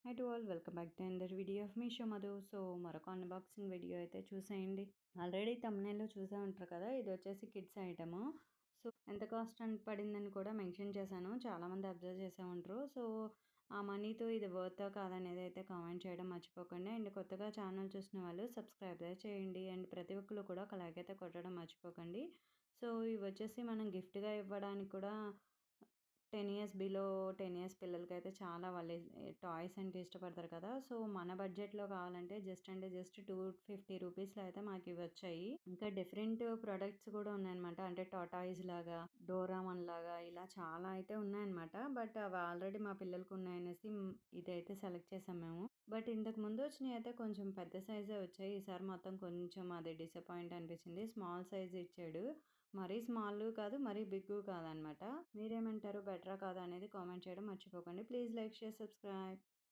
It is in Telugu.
High to all welcome back to another video of Meesho Madhu. So మరొక అన్బాక్సింగ్ వీడియో అయితే చూసేయండి. ఆల్రెడీ థంబ్‌నెయిల్‌లో చూసే ఉంటారు కదా! ఇది వచ్చేసి కిడ్స్ ఐటెము. సో ఎంత కాస్ట్ అని పడిందని కూడా మెన్షన్ చేశాను. చాలామంది అబ్జర్వ్ చేసే ఉంటారు. సో ఆ మనీతో ఇది వర్తా కాదనేది అయితే కామెంట్ చేయడం మర్చిపోకండి. అండ్ కొత్తగా ఛానల్ చూసిన వాళ్ళు సబ్స్క్రైబ్ చేయండి. అండ్ ప్రతి ఒక్కరు కూడా ఒక లైక్ అయితే కొట్టడం మర్చిపోకండి. సో ఇవి వచ్చేసి మనం గిఫ్ట్‌గా ఇవ్వడానికి కూడా 10 ఇయర్స్ బిలో 10 ఇయర్స్ పిల్లలకైతే చాలా వాళ్ళు టాయ్స్ అంటే ఇష్టపడతారు కదా! సో మన బడ్జెట్‌లో కావాలంటే జస్ట్ 250 రూపీస్‌లో అయితే మాకివి వచ్చాయి. ఇంకా డిఫరెంట్ ప్రొడక్ట్స్ కూడా ఉన్నాయన్నమాట. అంటే టార్టాయిస్ లాగా, డోరామాన్ లాగా ఇలా చాలా అయితే ఉన్నాయన్నమాట. బట్ అవి ఆల్రెడీ మా పిల్లలకి ఉన్నాయనేసి ఇదైతే సెలెక్ట్ చేసాం మేము. బట్ ఇంతకు ముందు వచ్చినయి అయితే కొంచెం పెద్ద సైజే వచ్చాయి. ఈసారి మొత్తం కొంచెం అది డిసప్పాయింట్ అనిపించింది. స్మాల్ సైజ్ ఇచ్చాడు. మరీ స్మాల్ కాదు, మరీ బిగ్గు కాదనమాట. మీరేమంటారు? బెటరా కాదా అనేది కామెంట్ చేయడం మర్చిపోకండి. Please like, share, subscribe.